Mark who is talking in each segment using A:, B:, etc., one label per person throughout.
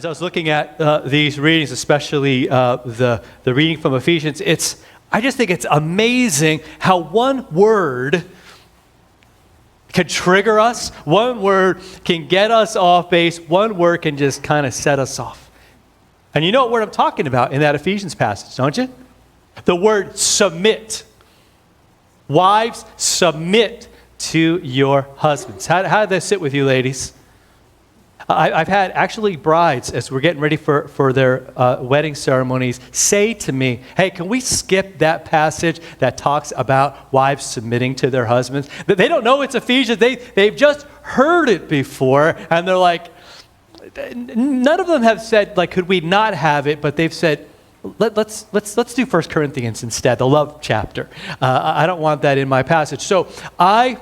A: As I was looking at these readings, especially the reading from Ephesians, I just think it's amazing how one word can trigger us, one word can get us off base, one word can just kind of set us off. And you know what word I'm talking about in that Ephesians passage, don't you? The word submit. Wives, submit to your husbands. How did that sit with you, ladies? I've had actually brides, as we're getting ready for their wedding ceremonies, say to me, hey, can we skip that passage that talks about wives submitting to their husbands? They don't know it's Ephesians. They've just heard it before, and they're like, none of them have said, like, could we not have it? But they've said, let's do 1 Corinthians instead, the love chapter. I don't want that in my passage. So I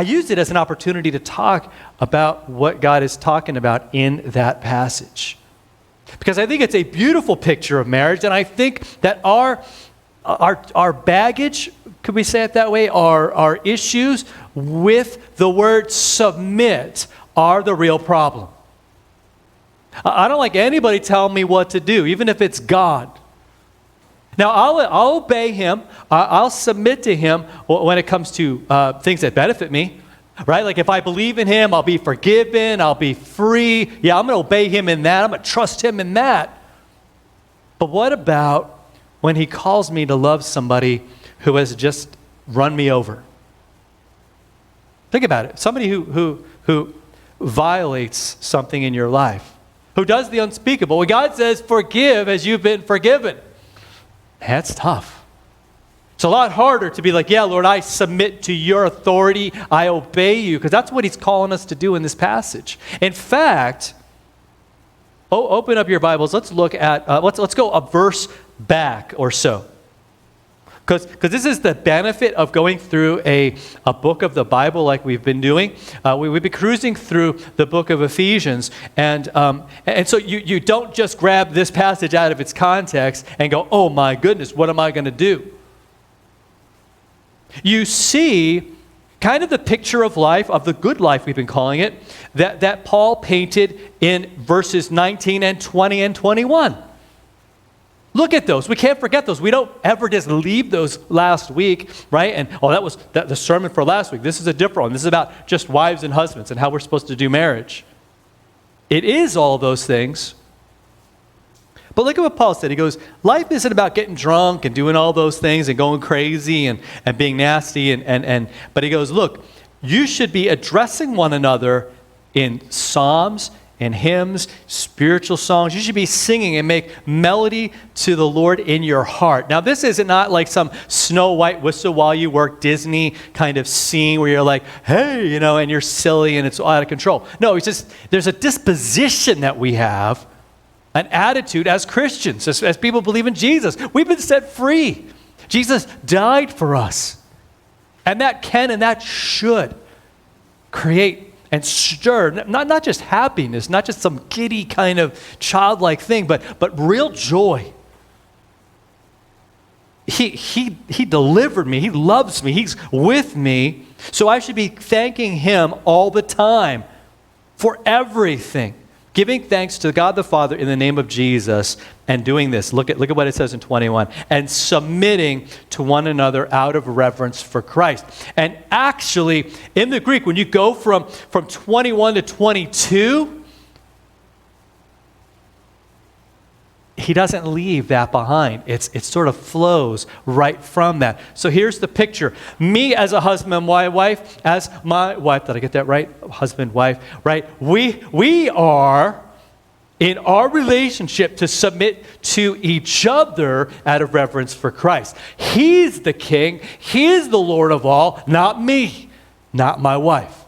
A: used it as an opportunity to talk about what God is talking about in that passage. Because I think it's a beautiful picture of marriage, and I think that our baggage, could we say it that way, our issues with the word submit are the real problem. I don't like anybody telling me what to do, even if it's God. Now, I'll obey him. I'll submit to him when it comes to things that benefit me, right? Like if I believe in him, I'll be forgiven, I'll be free. Yeah, I'm going to obey him in that. I'm going to trust him in that. But what about when he calls me to love somebody who has just run me over? Think about it. Somebody who violates something in your life, who does the unspeakable. When God says, forgive as you've been forgiven. That's tough. It's a lot harder to be like, yeah, Lord, I submit to your authority. I obey you, because that's what he's calling us to do in this passage. In fact, open up your Bibles. Let's look at, let's go a verse back or so. Because this is the benefit of going through a book of the Bible like we've been doing. We've been cruising through the book of Ephesians. And so you don't just grab this passage out of its context and go, oh my goodness, what am I going to do? You see kind of the picture of life, of the good life we've been calling it, that Paul painted in verses 19 and 20 and 21. Look at those. We can't forget those. We don't ever just leave those last week, right? And, that was the sermon for last week. This is a different one. This is about just wives and husbands and how we're supposed to do marriage. It is all those things. But look at what Paul said. He goes, life isn't about getting drunk and doing all those things and going crazy and being nasty. But he goes, look, you should be addressing one another in psalms and hymns, spiritual songs. You should be singing and make melody to the Lord in your heart. Now, this is not like some Snow White whistle while you work Disney kind of scene where you're like, hey, and you're silly and it's all out of control. No, it's just there's a disposition that we have, an attitude as Christians, as people who believe in Jesus. We've been set free. Jesus died for us. And that can and that should create and stir, not just happiness, not just some giddy kind of childlike thing, but real joy. He delivered me. He loves me. He's with me. So I should be thanking him all the time for everything. Giving thanks to God the Father in the name of Jesus and doing this. Look at what it says in 21. And submitting to one another out of reverence for Christ. And actually, in the Greek, when you go from 21 to 22, he doesn't leave that behind. It sort of flows right from that. So here's the picture. Me as a husband, my wife, as my wife, did I get that right? Husband, wife, right? We are in our relationship to submit to each other out of reverence for Christ. He's the king. He's the Lord of all, not me, not my wife.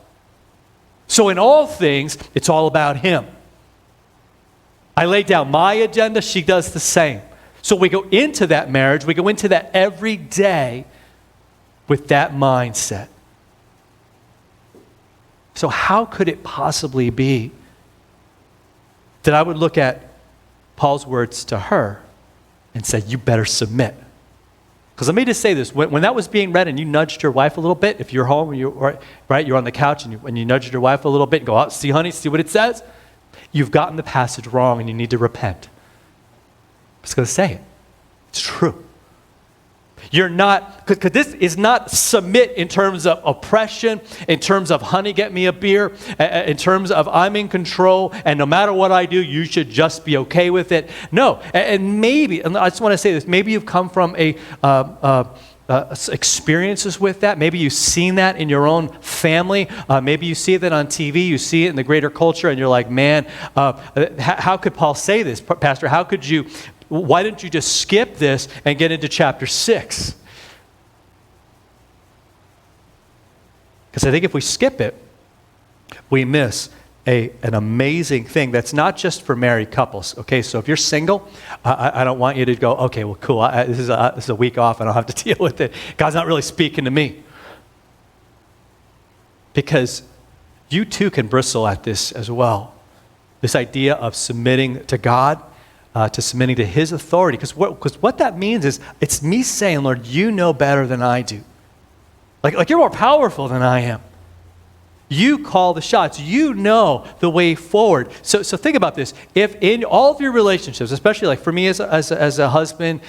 A: So in all things, it's all about him. I lay down my agenda, she does the same. So we go into that marriage, we go into that every day with that mindset. So how could it possibly be that I would look at Paul's words to her and say, you better submit? Because let me just say this, when that was being read and you nudged your wife a little bit, if you're home, you're on the couch and you nudged your wife a little bit and go, oh, see honey, see what it says? you've gotten the passage wrong and you need to repent. I'm just going to say it. It's true. You're not, because this is not submit in terms of oppression, in terms of, honey, get me a beer, in terms of I'm in control, and no matter what I do, you should just be okay with it. No, and maybe, and I just want to say this, maybe you've come from experiences with that. Maybe you've seen that in your own family. Maybe you see that on TV. You see it in the greater culture, and you're like, man, how could Paul say this? Pastor, how could you? Why didn't you just skip this and get into chapter 6? Because I think if we skip it, we miss an amazing thing that's not just for married couples. Okay, so if you're single, I don't want you to go, okay, well, cool, this is a week off and I don't have to deal with it. God's not really speaking to me. Because you too can bristle at this as well. This idea of submitting to God, to submitting to His authority. Because what that means is it's me saying, Lord, you know better than I do. Like you're more powerful than I am. You call the shots. You know the way forward. So think about this. If in all of your relationships, especially like for me as a husband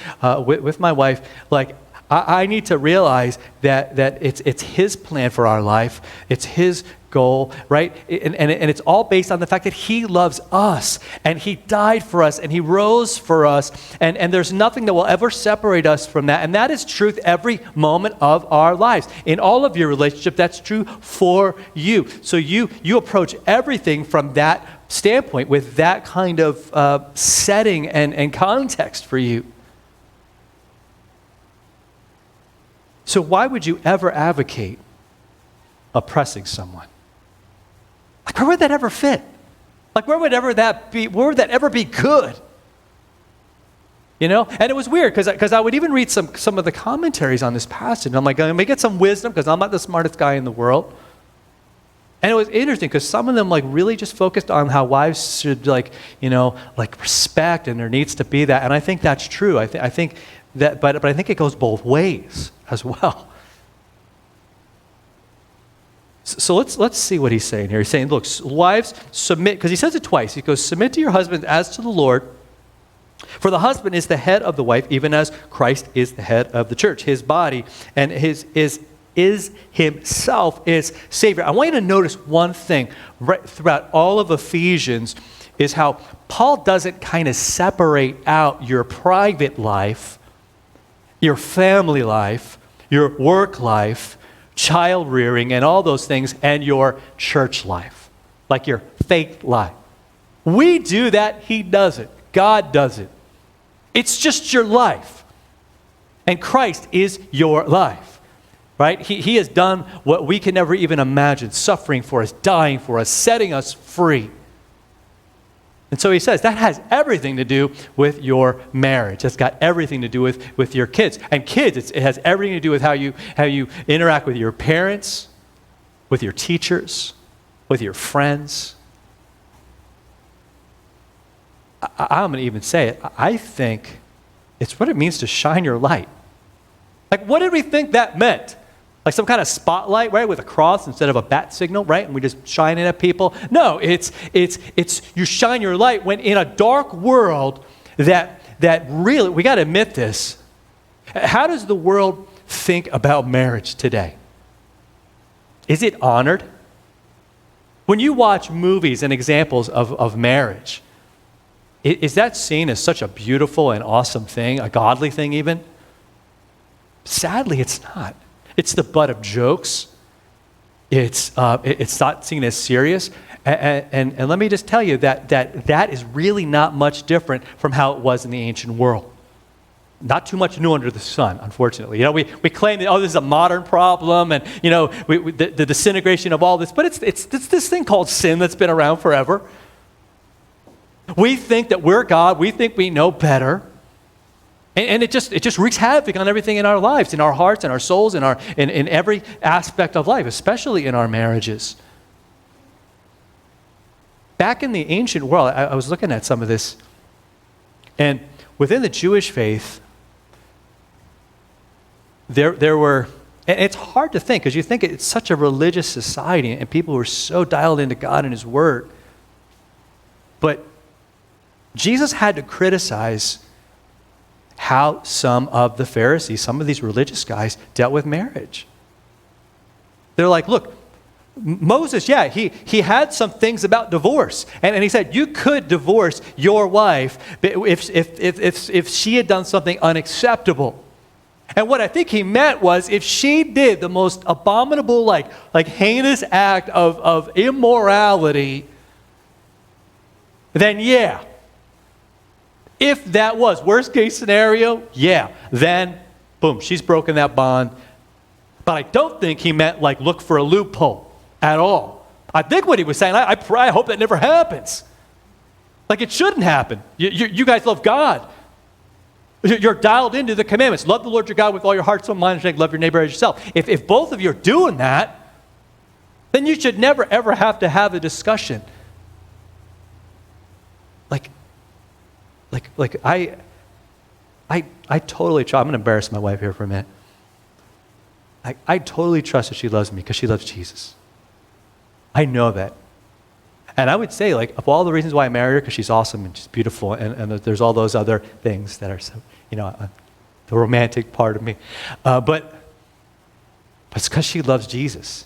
A: with my wife, like I need to realize that it's His plan for our life. It's His goal, right? And it's all based on the fact that He loves us and He died for us and He rose for us, and there's nothing that will ever separate us from that. And that is truth every moment of our lives. In all of your relationship, that's true for you. So you approach everything from that standpoint with that kind of setting and context for you. So why would you ever advocate oppressing someone? Like, where would that ever fit? Like, where would that ever be good? You know? And it was weird because I would even read some of the commentaries on this passage. And I'm like, let me get some wisdom because I'm not the smartest guy in the world. And it was interesting because some of them like really just focused on how wives should like respect, and there needs to be that. And I think that's true. I think that, but I think it goes both ways as well. So let's see what he's saying here. He's saying, look, wives, submit, because he says it twice. He goes, submit to your husbands as to the Lord, for the husband is the head of the wife, even as Christ is the head of the church, his body, and is himself is Savior. I want you to notice one thing right throughout all of Ephesians is how Paul doesn't kind of separate out your private life, your family life, your work life, child rearing, and all those things, and your church life, like your faith life. We do that. He does it. God does it. It's just your life. And Christ is your life, right? He has done what we can never even imagine, suffering for us, dying for us, setting us free. And so he says that has everything to do with your marriage. That's got everything to do with your kids. And kids, it has everything to do with how you interact with your parents, with your teachers, with your friends. I'm going to even say it. I think it's what it means to shine your light. Like, what did we think that meant? Like some kind of spotlight, right, with a cross instead of a bat signal, right? And we just shine it at people. No, it's you shine your light when in a dark world that really, we got to admit this. How does the world think about marriage today? Is it honored? When you watch movies and examples of marriage, is that seen as such a beautiful and awesome thing, a godly thing even? Sadly, it's not. It's the butt of jokes. It's not seen as serious. And let me just tell you that is really not much different from how it was in the ancient world. Not too much new under the sun, unfortunately. You know, we claim that, this is a modern problem, and, the disintegration of all this, but it's this thing called sin that's been around forever. We think that we're God. We think we know better. And it just wreaks havoc on everything in our lives, in our hearts, in our souls, in every aspect of life, especially in our marriages. Back in the ancient world, I was looking at some of this, and within the Jewish faith, there were, and it's hard to think, because you think it's such a religious society, and people who are so dialed into God and His Word. But Jesus had to criticize how some of the Pharisees, some of these religious guys, dealt with marriage. They're like, look, Moses, yeah, he had some things about divorce. And he said, you could divorce your wife if she had done something unacceptable. And what I think he meant was if she did the most abominable, like heinous act of immorality, then yeah. If that was worst case scenario, yeah, then boom, she's broken that bond. But I don't think he meant like look for a loophole at all. I think what he was saying, I pray, I hope that never happens. Like it shouldn't happen. You guys love God. You're dialed into the commandments. Love the Lord your God with all your heart, soul, mind, and strength. Love your neighbor as yourself. If both of you are doing that, then you should never, ever have to have a discussion. Like I totally try. I'm going to embarrass my wife here for a minute. I totally trust that she loves me because she loves Jesus. I know that. And I would say, like, of all the reasons why I married her, because she's awesome and she's beautiful, and there's all those other things that are so, the romantic part of me. But it's because she loves Jesus.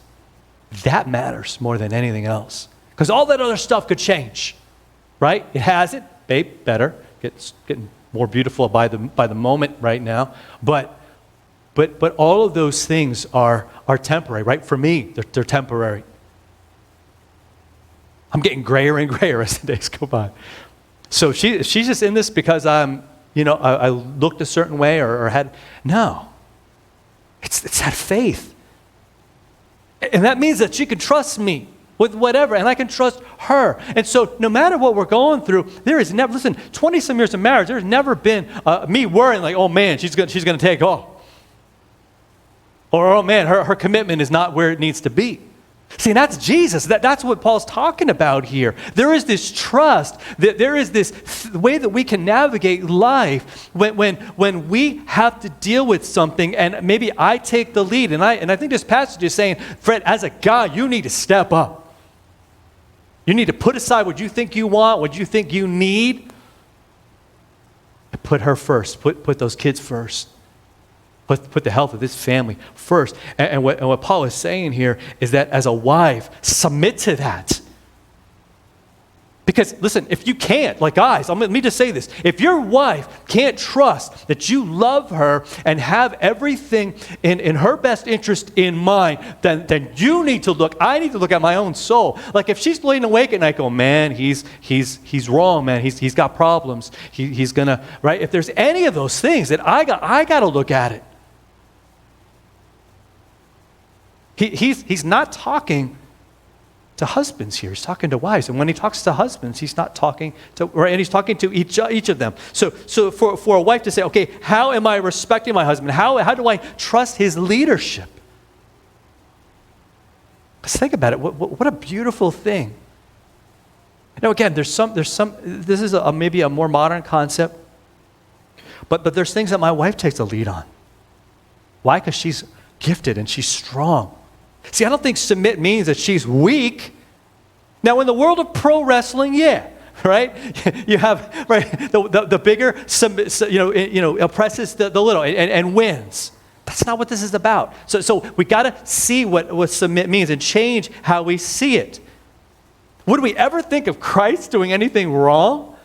A: That matters more than anything else. Because all that other stuff could change, right? It hasn't. Babe, better. Getting more beautiful by the moment right now. But all of those things are temporary, right? For me, they're temporary. I'm getting grayer and grayer as the days go by. So she's just in this because I looked a certain way or had, no. It's that faith. And that means that she can trust me with whatever, and I can trust her. And so no matter what we're going through, there is never, listen, 20-some years of marriage, there's never been me worrying like, oh man, she's going to take off. Or, oh man, her commitment is not where it needs to be. See, that's Jesus. That's what Paul's talking about here. There is this trust, that there is this way that we can navigate life when we have to deal with something, and maybe I take the lead. And I think this passage is saying, Fred, as a guy, you need to step up. You need to put aside what you think you want, what you think you need, and put her first. Put those kids first. Put the health of this family first. And what Paul is saying here is that as a wife, submit to that. Because, listen, if you can't, like guys, let me just say this. If your wife can't trust that you love her and have everything in her best interest in mind, then you need to look, I need to look at my own soul. Like if she's laying awake at night going, man, he's wrong, man, he's got problems. He's gonna, right? If there's any of those things, that I got to look at it. He's not talking to husbands here. He's talking to wives. And when he talks to husbands, he's not talking to, right? And he's talking to each of them. So for a wife to say, okay, how am I respecting my husband? How do I trust his leadership? Let's think about it. What a beautiful thing. Now again, there's some. This is maybe a more modern concept, but there's things that my wife takes the lead on. Why? Because she's gifted and she's strong. See, I don't think submit means that she's weak. Now, in the world of pro wrestling, yeah, right? You have the bigger, oppresses the little and wins. That's not what this is about. So we got to see what submit means and change how we see it. Would we ever think of Christ doing anything wrong?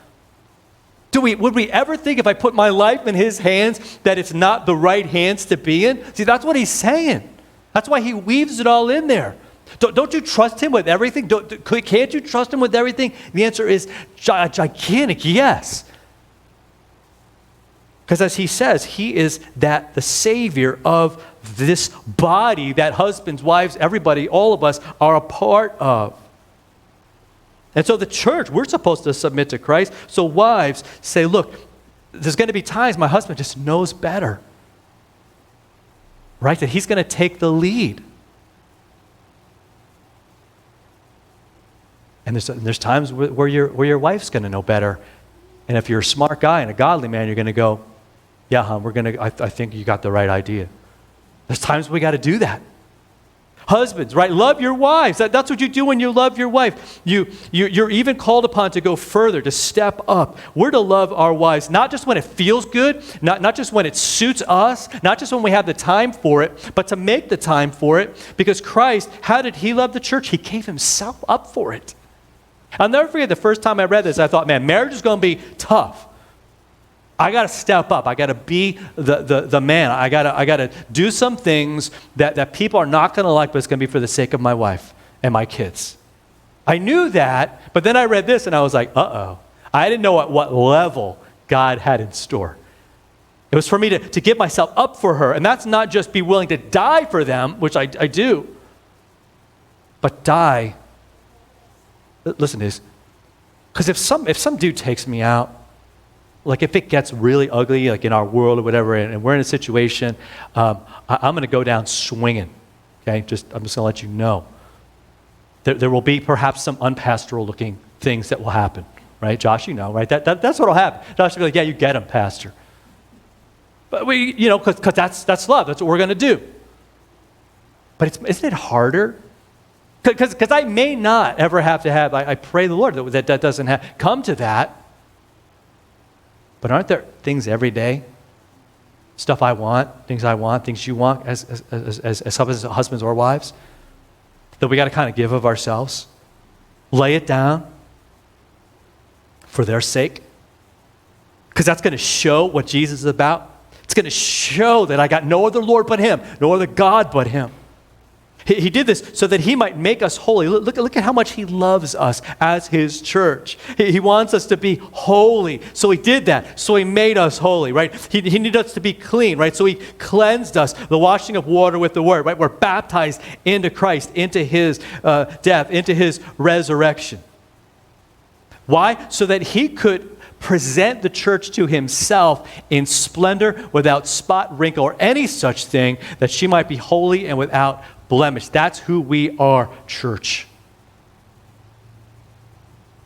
A: Would we ever think if I put my life in his hands that it's not the right hands to be in? See, that's what he's saying. That's why he weaves it all in there. Don't you trust him with everything? Can't you trust him with everything? The answer is gigantic yes. Because as he says, he is the Savior of this body that husbands, wives, everybody, all of us are a part of. And so the church, we're supposed to submit to Christ. So wives say, look, there's going to be times my husband just knows better. Right? That he's going to take the lead. And there's times where your wife's going to know better. And if you're a smart guy and a godly man, you're going to go, yeah, hon, I think you got the right idea. There's times we got to do that. Husbands, right? Love your wives. That's what you do when you love your wife. You're even called upon to go further, to step up. We're to love our wives, not just when it feels good, not just when it suits us, not just when we have the time for it, but to make the time for it. Because Christ, how did he love the church? He gave himself up for it. I'll never forget the first time I read this, I thought, man, marriage is going to be tough. I got to step up. I got to be the man. I got to do some things that people are not going to like, but it's going to be for the sake of my wife and my kids. I knew that, but then I read this and I was like, uh-oh. I didn't know at what level God had in store. It was for me to give myself up for her, and that's not just be willing to die for them, which I do, but die. Listen to this. Because if some dude takes me out, like if it gets really ugly, like in our world or whatever, and we're in a situation, I'm going to go down swinging. Okay, I'm just going to let you know. There will be perhaps some unpastoral-looking things that will happen, right? Josh, you know, right? That's what will happen. Josh will be like, yeah, you get him, Pastor. But because that's love. That's what we're going to do. But isn't it harder? Because I may not ever have to have. I pray the Lord that doesn't come to that. But aren't there things every day, stuff I want, things you want as husbands or wives, that we got to kind of give of ourselves, lay it down for their sake? Because that's going to show what Jesus is about. It's going to show that I got no other Lord but him, no other God but him. He did this so that he might make us holy. Look at how much he loves us as his church. He wants us to be holy. So he did that. So he made us holy, right? He needed us to be clean, right? So he cleansed us, the washing of water with the word, right? We're baptized into Christ, into his death, into his resurrection. Why? So that he could present the church to himself in splendor, without spot, wrinkle, or any such thing, that she might be holy and without blemish. That's who we are, church.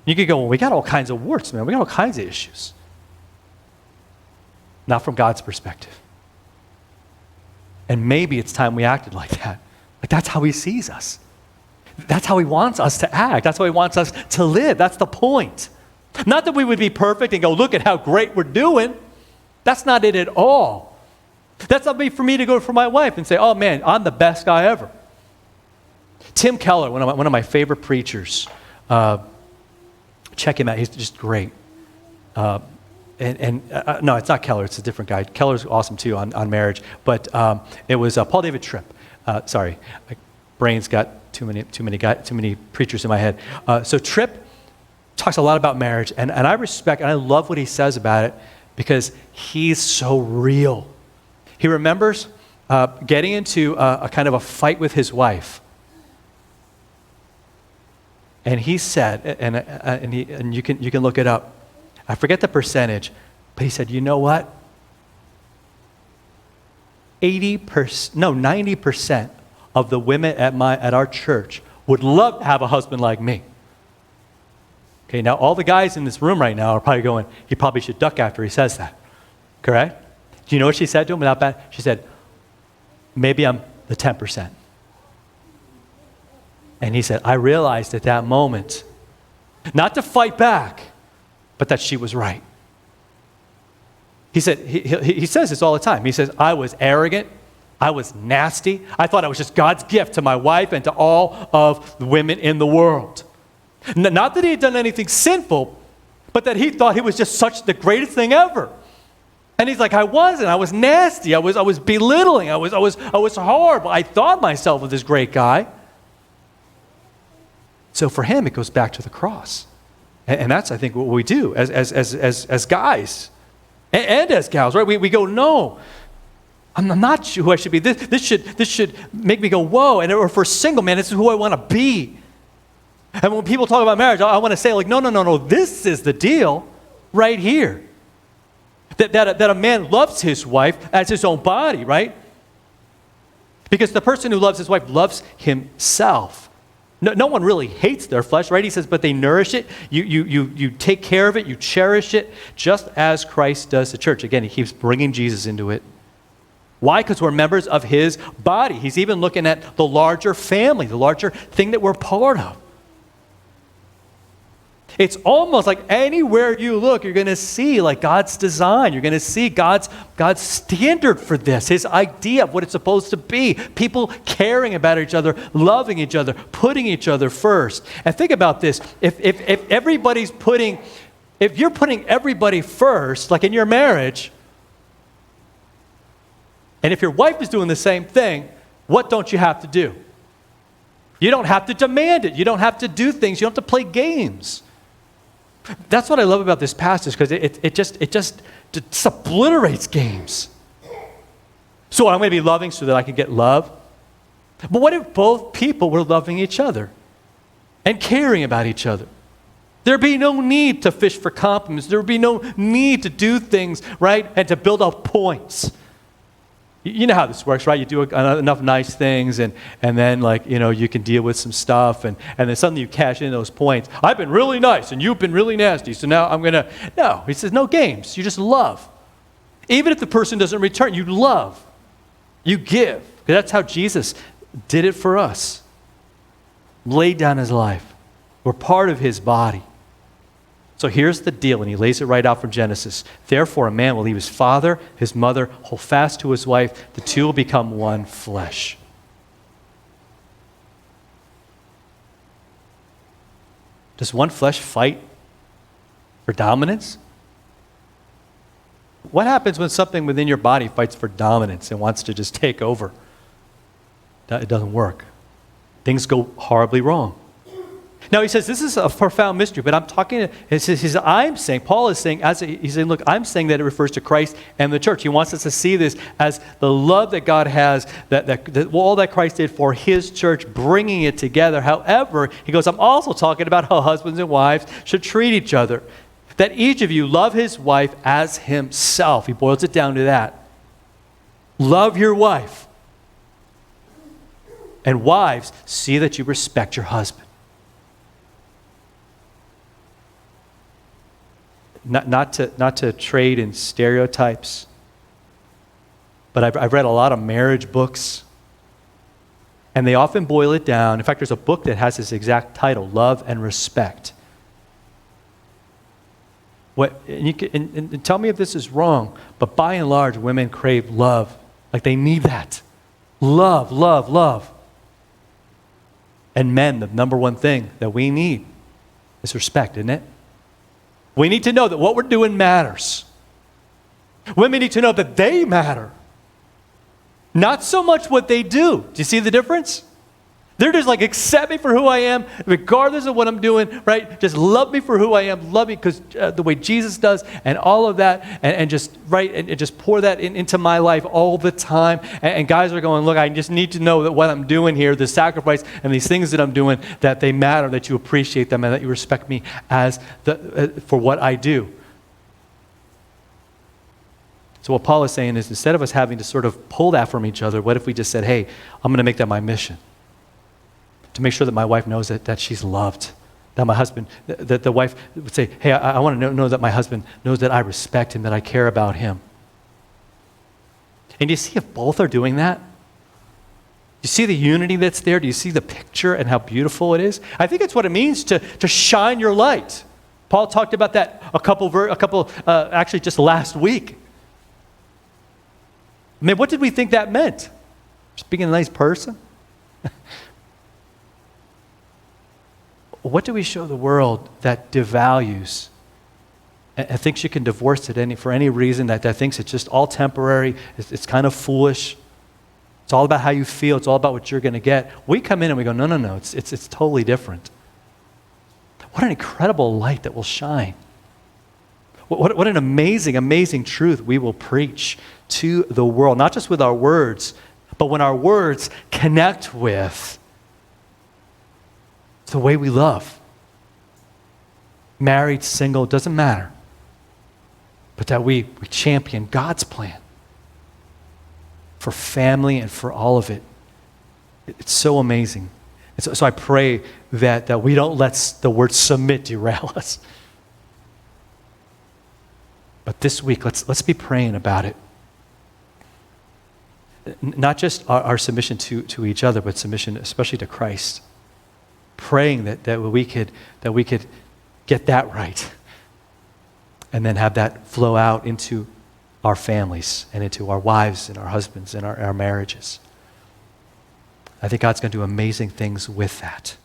A: You could go, well, we got all kinds of warts, man. We got all kinds of issues. Not from God's perspective. And maybe it's time we acted like that. Like that's how he sees us. That's how he wants us to act. That's how he wants us to live. That's the point. Not that we would be perfect and go, look at how great we're doing. That's not it at all. That's not for me to go for my wife and say, oh man, I'm the best guy ever. Tim Keller, one of my favorite preachers, check him out. He's just great. No, it's not Keller. It's a different guy. Keller's awesome too on marriage. But it was Paul David Tripp. Sorry, my brain's got too many preachers in my head. So Tripp talks a lot about marriage, and I respect and I love what he says about it because he's so real. He remembers getting into a kind of a fight with his wife. And he said, and you can look it up. I forget the percentage, but he said, you know what? 90% of the women at our church would love to have a husband like me. Okay, now all the guys in this room right now are probably going, he probably should duck after he says that. Correct? Do you know what she said to him without bad? She said, maybe I'm the 10%. And he said, I realized at that moment, not to fight back, but that she was right. He said, he says this all the time. He says, I was arrogant. I was nasty. I thought I was just God's gift to my wife and to all of the women in the world. Not that he had done anything sinful, but that he thought he was just such the greatest thing ever. And he's like, I wasn't. I was nasty. I was belittling. I was horrible. I thought myself of this great guy. So for him, it goes back to the cross. And that's, I think, what we do as guys and as gals, right? We go, no, I'm not who I should be. This should make me go, whoa. And or for a single man, this is who I want to be. And when people talk about marriage, I want to say, like, no, this is the deal right here. That a man loves his wife as his own body, right? Because the person who loves his wife loves himself. No one really hates their flesh, right? He says, but they nourish it. You take care of it. You cherish it, just as Christ does the church. Again, he keeps bringing Jesus into it. Why? Because we're members of his body. He's even looking at the larger family, the larger thing that we're part of. It's almost like anywhere you look, you're going to see like God's design. You're going to see God's standard for this, his idea of what it's supposed to be. People caring about each other, loving each other, putting each other first. And think about this. If you're putting everybody first, like in your marriage, and if your wife is doing the same thing, what don't you have to do? You don't have to demand it. You don't have to do things. You don't have to play games. That's what I love about this passage, because it just obliterates games. So I'm going to be loving so that I can get love. But what if both people were loving each other and caring about each other? There'd be no need to fish for compliments. There would be no need to do things, right, and to build up points. You know how this works, right? You do enough nice things, and then, like, you know, you can deal with some stuff, and then suddenly you cash in those points. I've been really nice, and you've been really nasty, so now I'm going to... No, he says no games. You just love. Even if the person doesn't return, you love. You give. That's how Jesus did it for us. Laid down his life. We're part of his body. So here's the deal, and he lays it right out from Genesis. Therefore, a man will leave his father, his mother, hold fast to his wife. The two will become one flesh. Does one flesh fight for dominance? What happens when something within your body fights for dominance and wants to just take over? It doesn't work. Things go horribly wrong. Now he says this is a profound mystery, but Paul is saying, he's saying, look, I'm saying that it refers to Christ and the church. He wants us to see this as the love that God has, that all that Christ did for his church, bringing it together. However, he goes, I'm also talking about how husbands and wives should treat each other. That each of you love his wife as himself. He boils it down to that. Love your wife. And wives, see that you respect your husband. Not to trade in stereotypes, but I've read a lot of marriage books, and they often boil it down. In fact, there's a book that has this exact title, Love and Respect. And tell me if this is wrong, but by and large, women crave love. Like they need that. Love, love, love. And men, the number one thing that we need is respect, isn't it? We need to know that what we're doing matters. Women need to know that they matter. Not so much what they do. Do you see the difference? They're just like, accept me for who I am, regardless of what I'm doing, right? Just love me for who I am. Love me because the way Jesus does, and all of that, and just, right, and just pour that into my life all the time. And guys are going, look, I just need to know that what I'm doing here, the sacrifice and these things that I'm doing, that they matter, that you appreciate them, and that you respect me as for what I do. So what Paul is saying is, instead of us having to sort of pull that from each other, what if we just said, hey, I'm going to make that my mission? To make sure that my wife knows that she's loved. That my husband, that the wife would say, hey, I want to know that my husband knows that I respect him, that I care about him. And do you see if both are doing that? Do you see the unity that's there? Do you see the picture and how beautiful it is? I think it's what it means to shine your light. Paul talked about that actually just last week. I mean, what did we think that meant? Just being a nice person? What do we show the world that devalues and thinks you can divorce it for any reason, that thinks it's just all temporary, it's kind of foolish, it's all about how you feel, it's all about what you're going to get? We come in and we go, no, it's totally different. What an incredible light that will shine. What an amazing, amazing truth we will preach to the world, not just with our words, but when our words connect with the way we love. Married, single, doesn't matter. But that we champion God's plan for family and for all of it. It's so amazing. And so I pray that we don't let the word submit derail us. But this week, let's be praying about it. not just our submission to each other, but submission especially to Christ. Praying that we could get that right, and then have that flow out into our families and into our wives and our husbands and our marriages. I think God's going to do amazing things with that.